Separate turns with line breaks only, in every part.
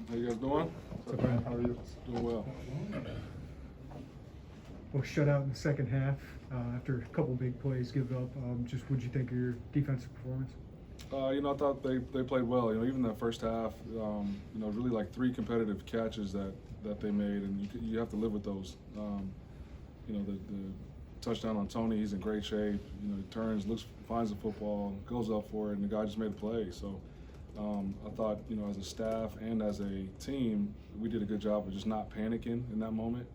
How you guys doing?
What's up, Brian? How are you?
Doing well.
Well, shut out in the second half after a couple big plays give up. Just what'd you think of your defensive performance?
I thought they played well. Even that first half, really like 3 competitive catches that they made, and you have to live with those. The touchdown on Tony, he's in great shape. He turns, finds the football, goes up for it, and the guy just made a play. So I thought, as a staff and as a team, we did a good job of just not panicking in that moment.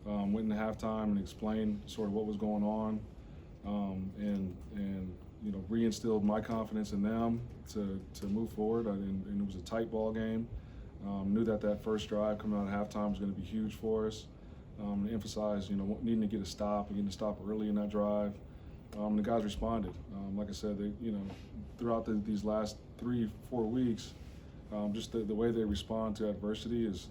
Went into halftime and explained sort of what was going on, and reinstilled my confidence in them to move forward. And it was a tight ball game. Knew that first drive coming out of halftime was going to be huge for us. Emphasized, needing to get a stop and getting a stop early in that drive. The guys responded. Like I said, they, throughout these last 3-4 weeks, just the way they respond to adversity is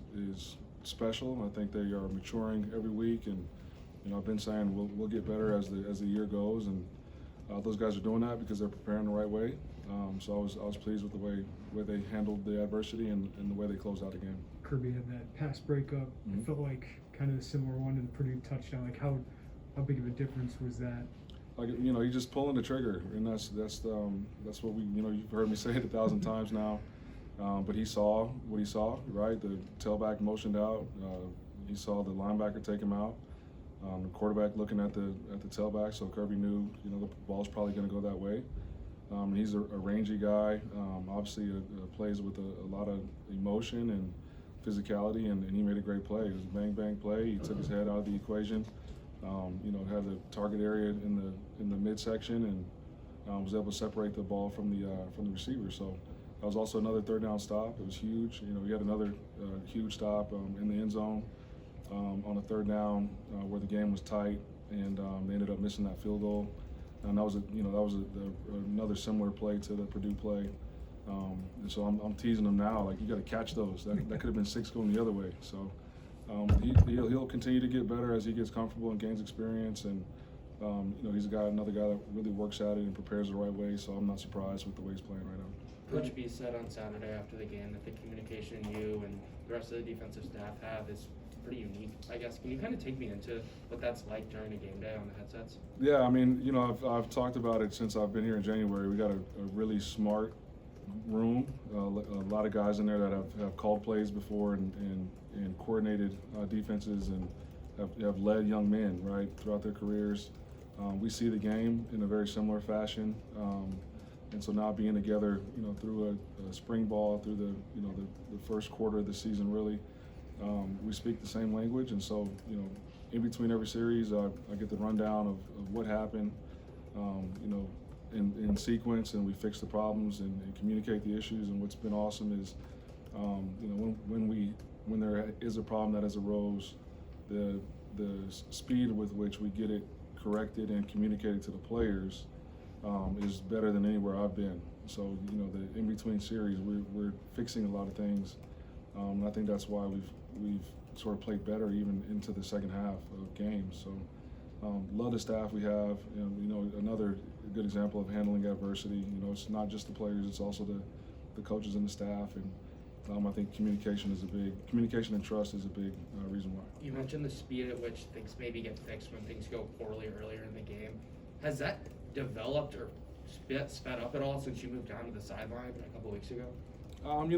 special. I think they are maturing every week, and I've been saying we'll get better as the year goes, and those guys are doing that because they're preparing the right way. So I was pleased with the way they handled the adversity and the way they closed out the game.
Kirby had that pass breakup.
Mm-hmm.
It felt like kind of a similar one to the Purdue touchdown. Like how big of a difference was that?
Like you're just pulling the trigger, and that's what we you've heard me say it 1,000 times now. But he saw what he saw, right? The tailback motioned out. He saw the linebacker take him out. The quarterback looking at the tailback, so Kirby knew the ball's probably going to go that way. He's a rangy guy. Obviously, plays with a lot of emotion and physicality, and he made a great play. It was a bang play. He took his head out of the equation. Had the target area in the midsection, and was able to separate the ball from the receiver. So that was also another third down stop. It was huge. He had another huge stop in the end zone on a third down where the game was tight, and they ended up missing that field goal. And that was another similar play to the Purdue play. And so I'm teasing him now, like, you got to catch those. That could have been 6 going the other way. So he'll continue to get better as he gets comfortable and gains experience. And he's another guy that really works at it and prepares the right way. So I'm not surprised with the way he's playing right now.
Coach B said on Saturday after the game that the communication you and the rest of the defensive staff have is pretty unique, I guess. Can you kind of take me into what that's like during a game day on the headsets?
Yeah, I've talked about it since I've been here in January. We got a really smart room, a lot of guys in there that have called plays before and coordinated defenses and have led young men, right, throughout their careers. We see the game in a very similar fashion. And so now being together, through a spring ball, through the first quarter of the season, really, we speak the same language. And so, in between every series, I get the rundown of what happened, in sequence, and we fix the problems and communicate the issues. And what's been awesome is, when there is a problem that has arose, the speed with which we get it corrected and communicated to the players is better than anywhere I've been. So the in-between series, we're fixing a lot of things. And I think that's why we've sort of played better even into the second half of games. So love the staff we have. And, another good example of handling adversity. It's not just the players; it's also the coaches and the staff. And I think communication and trust is a big reason why.
You mentioned the speed at which things maybe get fixed when things go poorly earlier in the game. Has that developed or sped up at all since you moved down to the sideline a couple weeks ago?
I don't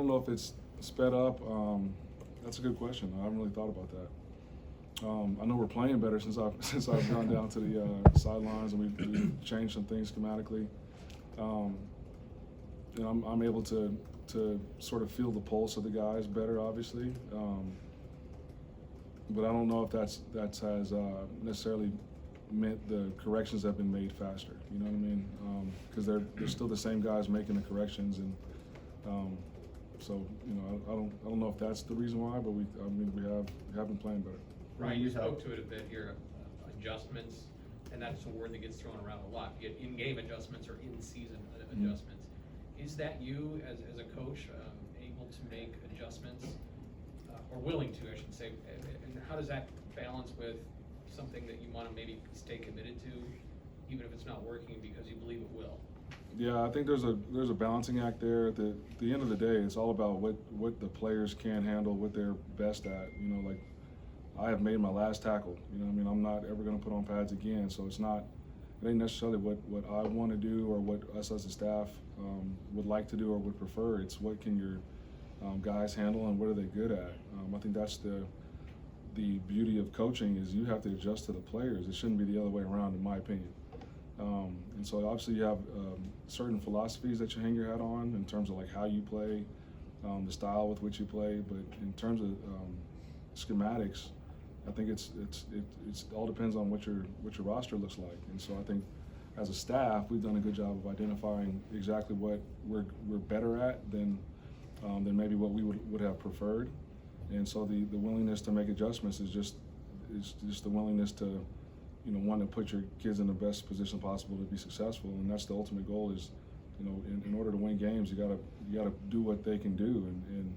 know if it's sped up. That's a good question. I haven't really thought about that. I know we're playing better since I've gone down to the sidelines, and we've changed some things schematically. I'm able to sort of feel the pulse of the guys better, obviously. But I don't know if that has necessarily meant the corrections have been made faster. You know what I mean? Because they're still the same guys making the corrections, and so I don't know if that's the reason why, but we have been playing better.
Ryan, you spoke to it a bit here, adjustments, and that's a word that gets thrown around a lot. You get in-game adjustments or in-season adjustments. Is that you, as a coach, able to make adjustments, or willing to, I should say, and how does that balance with something that you want to maybe stay committed to, even if it's not working because you believe it will?
Yeah, I think there's a balancing act there. At the end of the day, it's all about what the players can handle, what they're best at. You know, like I have made my last tackle. You know, what I mean, I'm not ever going to put on pads again. So it ain't necessarily what I want to do or what us as a staff would like to do or would prefer. It's what can your guys handle and what are they good at. I think that's the beauty of coaching is you have to adjust to the players. It shouldn't be the other way around, in my opinion. And so obviously you have certain philosophies that you hang your hat on in terms of like how you play, the style with which you play. But in terms of schematics, I think it's all depends on what your roster looks like. And so I think as a staff, we've done a good job of identifying exactly what we're better at than maybe what we would have preferred. And so the willingness to make adjustments is just the willingness to, you know, want to put your kids in the best position possible to be successful. And that's the ultimate goal is, you know, in order to win games, you gotta do what they can do and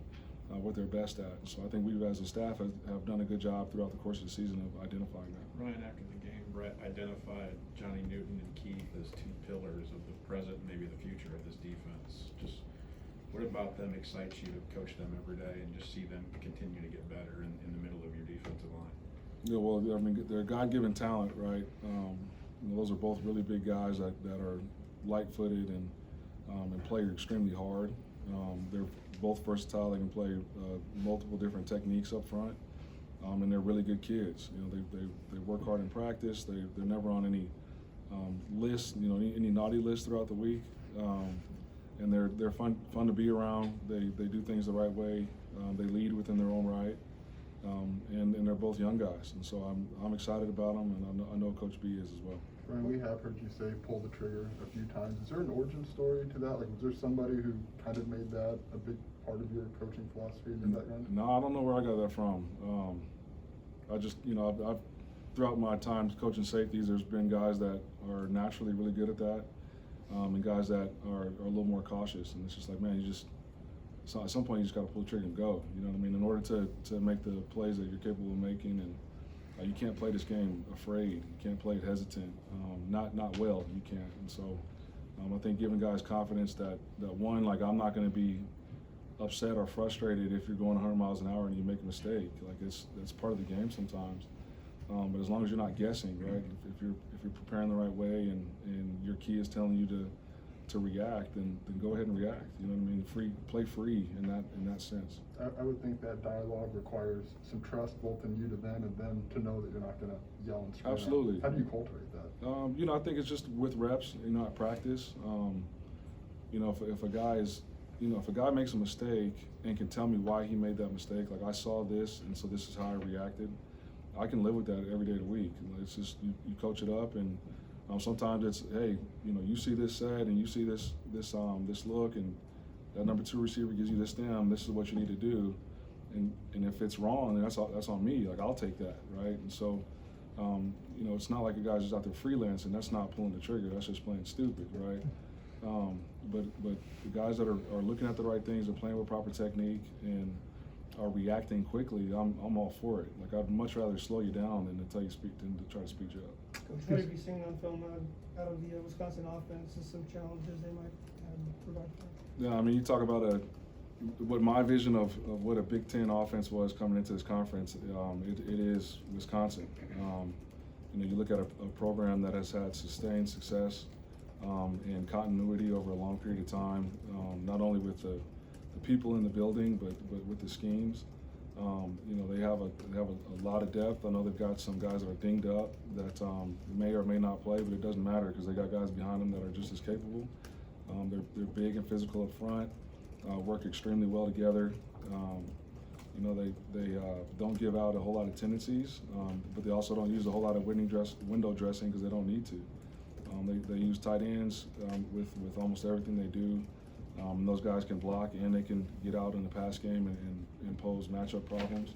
what they're best at. So I think we as a staff have done a good job throughout the course of the season of identifying that.
Ryan, after the game, Brett identified Johnny Newton and Keith as two pillars of the present and maybe the future of this defense. Just what about them excites you to coach them every day and just see them continue to get better in the middle of your defensive line?
Yeah, well, I mean, they're God-given talent, right? You know, those are both really big guys that are light-footed and play extremely hard. They're both versatile. They can play multiple different techniques up front, and they're really good kids. You know, they work hard in practice. They're never on any list, you know, any naughty list throughout the week, and they're fun to be around. They do things the right way. They lead within their own right. And they're both young guys, and so I'm excited about them, and I know Coach B is as well.
Ryan, we have heard you say pull the trigger a few times. Is there an origin story to that? Like, was there somebody who kind of made that a big part of your coaching philosophy in your background?
No, I don't know where I got that from. I just, you know, I've throughout my time coaching safeties, there's been guys that are naturally really good at that, and guys that are a little more cautious, and it's just like, man, so at some point you just got to pull the trigger and go. You know what I mean? In order to make the plays that you're capable of making, and you can't play this game afraid. You can't play it hesitant. Not well. You can't. And so I think giving guys confidence that one, like, I'm not going to be upset or frustrated if you're going 100 miles an hour and you make a mistake. Like, it's part of the game sometimes. But as long as you're not guessing, right? If you're preparing the right way and your key is telling you to react, then go ahead and react. You know what I mean? Play free in that sense.
I would think that dialogue requires some trust both in you to them and them to know that you're not going to yell and scream.
Absolutely.
How do you cultivate that?
You know, I think it's just with reps. You know, at practice. You know, if a guy makes a mistake and can tell me why he made that mistake, like I saw this and so this is how I reacted, I can live with that every day of the week. It's just you coach it up, and sometimes it's, hey, you know, you see this set and you see this look, and that number 2 receiver gives you this stem. This is what you need to do, and if it's wrong, then that's on me. Like, I'll take that, right? And so, you know, it's not like a guy's just out there freelancing. That's not pulling the trigger. That's just playing stupid, right? But the guys that are looking at the right things, are playing with proper technique, and are reacting quickly, I'm all for it. Like, I'd much rather slow you down than to try to speed you up.
Coach, what have you seen on film out of the Wisconsin offense and some challenges they might provide for?
Yeah, I mean, you talk about what my vision of what a Big Ten offense was coming into this conference. It is Wisconsin. You know, you look at a program that has had sustained success and continuity over a long period of time, not only with the people in the building, but with the schemes. You know, they have a lot of depth. I know they've got some guys that are dinged up that may or may not play, but it doesn't matter because they got guys behind them that are just as capable. They're big and physical up front, work extremely well together. You know, they don't give out a whole lot of tendencies, but they also don't use a whole lot of window dressing because they don't need to. They use tight ends with almost everything they do. Those guys can block and they can get out in the pass game and pose matchup problems.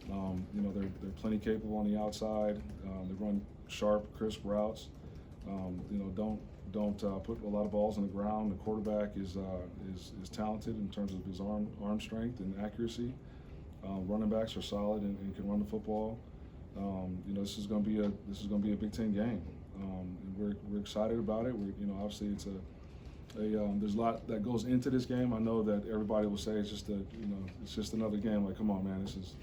You know, they're plenty capable on the outside. They run sharp, crisp routes. You know, don't put a lot of balls on the ground. The quarterback is talented in terms of his arm strength and accuracy. Running backs are solid and can run the football. You know, this is going to be a Big Ten game. And we're excited about it. You know, obviously there's a lot that goes into this game. I know that everybody will say it's it's just another game. Like, come on, man, this is.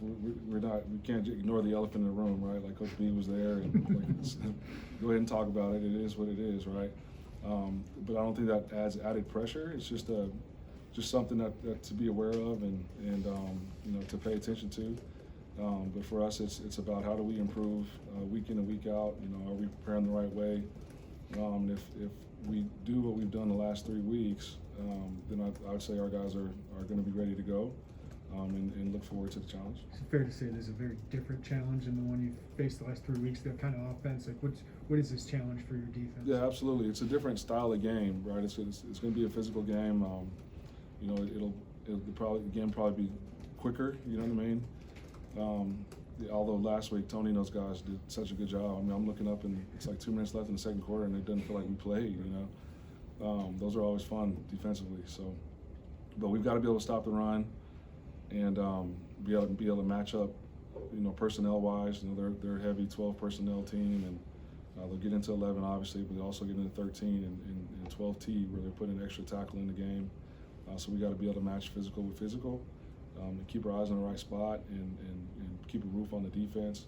We can't ignore the elephant in the room, right? Like Coach B was there, and go ahead and talk about it. It is what it is, right? But I don't think that adds added pressure. It's just something that to be aware of and to pay attention to. But for us, it's about how do we improve week in and week out. Are we preparing the right way? If we do what we've done the last 3 weeks, then I would say our guys are going to be ready to go. And look forward to the challenge.
Is it fair to say there's a very different challenge than the one you've faced the last 3 weeks? That kind of offense, like what is this challenge for your defense?
Yeah, absolutely. It's a different style of game, right? It's going to be a physical game. It'll probably be quicker. You know what I mean? Although last week Tony and those guys did such a good job. I mean, I'm looking up and it's like 2 minutes left in the second quarter, and it doesn't feel like we played. Those are always fun defensively. So, but we've got to be able to stop the run. And be able to match up, personnel wise. They're a heavy 12 personnel team, and they'll get into 11 obviously, but they also get into 13 and 12T where they're putting extra tackle in the game. So we got to be able to match physical with physical, and keep our eyes on the right spot and keep a roof on the defense.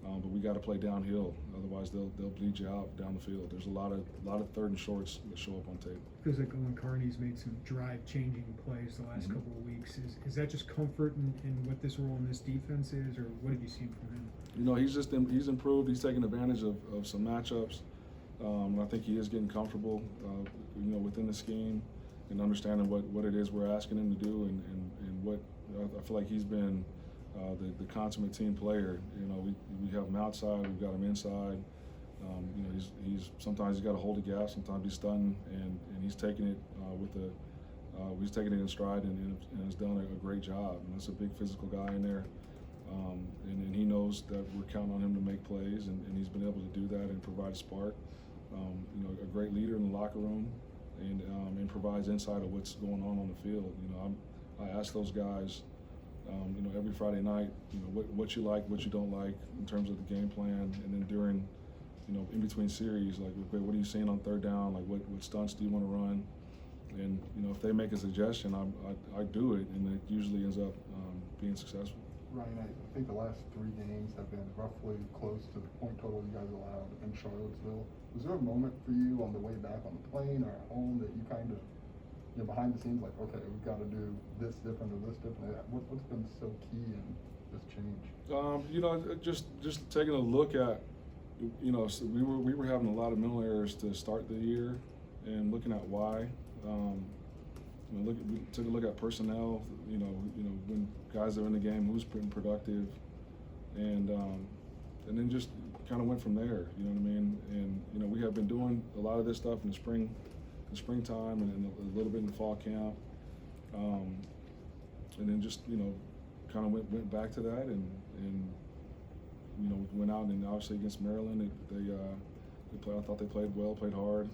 But we got to play downhill, otherwise they'll bleed you out down the field. There's a lot of third and shorts that show up on tape.
Feels like Owen Carney's made some drive-changing plays the last couple of weeks. Is that just comfort in what this role in this defense is, or what have you seen from him?
He's improved. He's taken advantage of some matchups. I think he is getting comfortable, within the scheme and understanding what it is we're asking him to do, and what I feel like he's been. The consummate team player. We have him outside, we've got him inside. He's sometimes he's got to hold the gap, sometimes he's stunting, and he's taking it he's taking it in stride and has done a great job. And that's a big physical guy in there, and he knows that we're counting on him to make plays, and he's been able to do that and provide a spark. A great leader in the locker room, and provides insight of what's going on the field. I ask those guys. Every Friday night, what you like, what you don't like in terms of the game plan, and then during, in between series, like, okay, what are you seeing on third down? Like, what stunts do you want to run? And if they make a suggestion, I do it, and it usually ends up being successful.
Ryan, I think the last 3 games have been roughly close to the point total you guys allowed in Charlottesville. Was there a moment for you on the way back on the plane or at home that you kind of, behind the scenes, like, okay, we've got to do this different or this different? What's been so key in this change? Just taking a look at, so we were having a lot of mental errors to start the year, and looking at why. We took a look at personnel. When guys are in the game, who's been productive, and then just kind of went from there. You know what I mean? And we have been doing a lot of this stuff in the springtime and a little bit in the fall camp, and then just kind of went back to that, and we went out, and obviously against Maryland I thought they played well, played hard,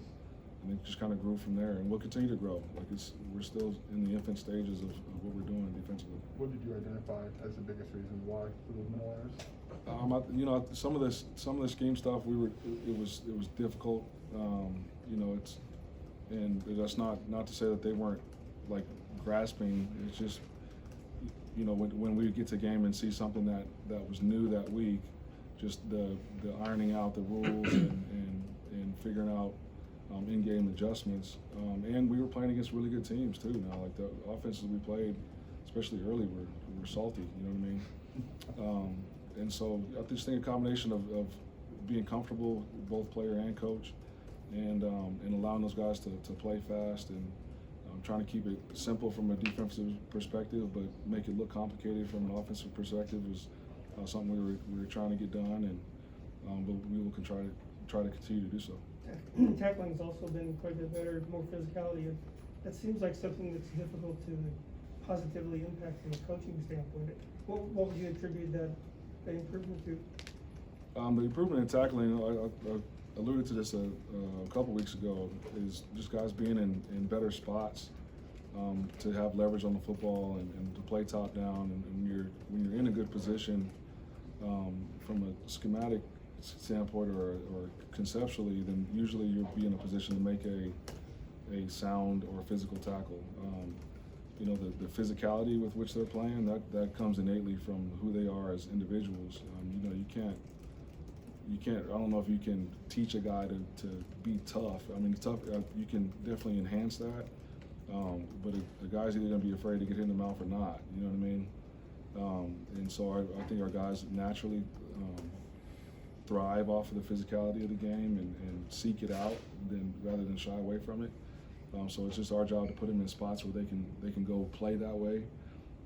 and it just kind of grew from there, and we'll continue to grow. Like, we're still in the infant stages of what we're doing defensively. What did you identify as the biggest reason why for those mental errors?
Some of the scheme stuff it was difficult. And that's not to say that they weren't, like, grasping. It's just, when we get to game and see something that was new that week, just the ironing out the rules and figuring out in-game adjustments. And we were playing against really good teams too. Now, like, the offenses we played, especially early, were salty. You know what I mean? And so I just think a combination of being comfortable, both player and coach, and allowing those guys to play fast, and trying to keep it simple from a defensive perspective, but make it look complicated from an offensive perspective was something we were trying to get done, and but we will try to continue to do so.
Tackling's also been quite a bit better, more physicality. That seems like something that's difficult to positively impact from a coaching standpoint. What would you attribute that improvement to?
The improvement in tackling, I alluded to this a couple weeks ago, is just guys being in better spots to have leverage on the football and to play top down, and when you're in a good position from a schematic standpoint or conceptually, then usually you'll be in a position to make a sound or physical tackle. You know, the physicality with which they're playing, that comes innately from who they are as individuals. You know, you can't, I don't know if you can teach a guy to be tough. I mean, tough, you can definitely enhance that. But a guy's either gonna be afraid to get hit in the mouth or not, you know what I mean? And so I think our guys naturally thrive off of the physicality of the game and seek it out rather than shy away from it. So it's just our job to put them in spots where they can go play that way.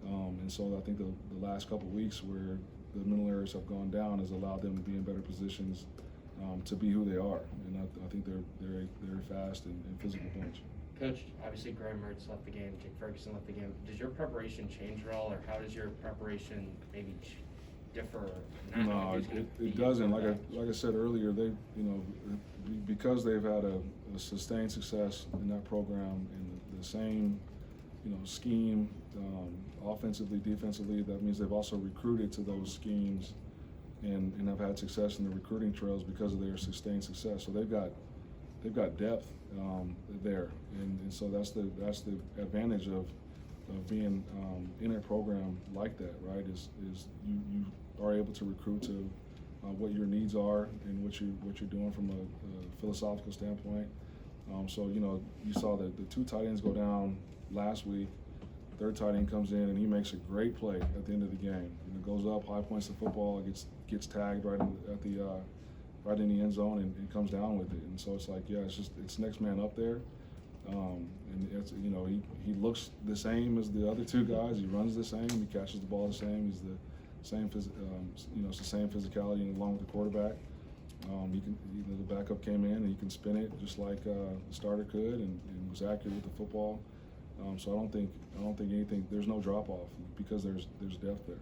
And so I think the last couple of weeks where the mental errors have gone down has allowed them to be in better positions to be who they are. And I think they're a very fast and physical bunch.
Coach, obviously Graham Mertz left the game, Jake Ferguson left the game. Does your preparation change at all, or how does your preparation maybe differ?
No, it doesn't. Like I said earlier, they, you know, because they've had a sustained success in that program and the same, you know, scheme, offensively, defensively. That means they've also recruited to those schemes and have had success in the recruiting trails because of their sustained success. So they've got depth there, and so that's the advantage of being in a program like that, right? Is you are able to recruit to what your needs are and what you're doing from a philosophical standpoint. So you know, you saw the two tight ends go down last week. The third tight end comes in and he makes a great play at the end of the game. You know, goes up, high points the football, gets tagged right in the end zone and comes down with it. And so it's like, yeah, it's next man up there. And it's, you know, he looks the same as the other two guys. He runs the same. He catches the ball the same. He's the same, you know, it's the same physicality along with the quarterback. The backup came in and he can spin it just like the starter could, and was accurate with the football. So I don't think anything. There's no drop off because there's depth there.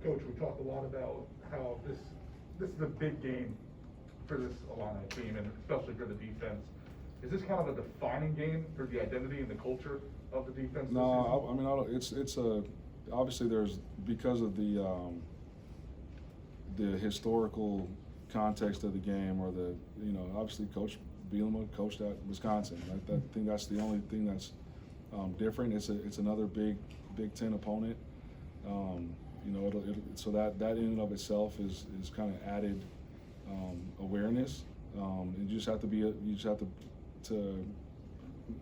Coach, we talked a lot about how this is a big game for this Illini team, and especially for the defense. Is this kind of a defining game for the identity and the culture of the defense?
No, I mean, it's obviously there's, because of the historical context of the game, or the, you know, obviously Coach Bielema coached at Wisconsin. I think that's the only thing that's different. It's another Big Ten opponent. You know, so that in and of itself is kind of added awareness. And you just have to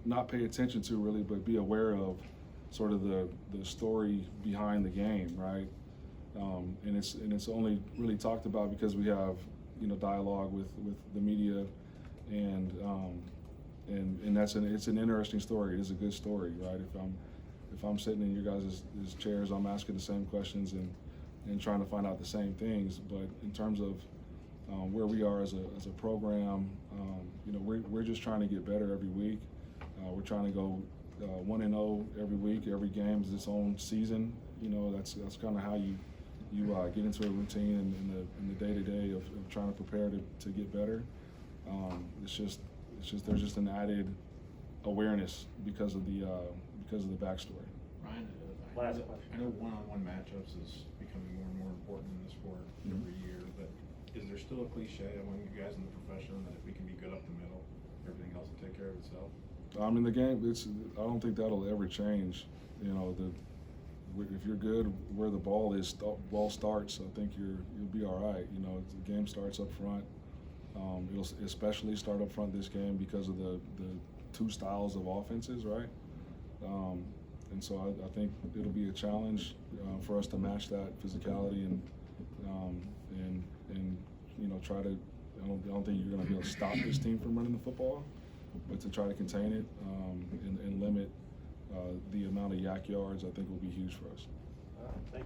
not pay attention to really, but be aware of sort of the story behind the game, right? And it's only really talked about because we have, you know, dialogue with the media, and it's an interesting story. It is a good story, right? If I'm sitting in your guys' chairs, I'm asking the same questions and trying to find out the same things. But in terms of where we are as a program, you know, we're just trying to get better every week. We're trying to go 1-0 every week. Every game is its own season. You know, that's kind of how you get into a routine in the day-to-day of trying to prepare to get better. It's just there's just an added awareness because of the backstory.
Ryan,
Last
I
question.
know one-on-one matchups is becoming more and more important in the sport every year, but is there still a cliche among you guys in the profession that if we can be good up the middle, everything else will take care of itself?
I mean, the game, I don't think that'll ever change. You know, if you're good where the ball starts, I think you'll be all right. You know, the game starts up front. It'll especially start up front this game because of the two styles of offenses, right? And so I think it'll be a challenge for us to match that physicality and you know, try to. I don't think you're going to be able to stop this team from running the football, but to try to contain it and limit the amount of yak yards, I think will be huge for us.
Thank you.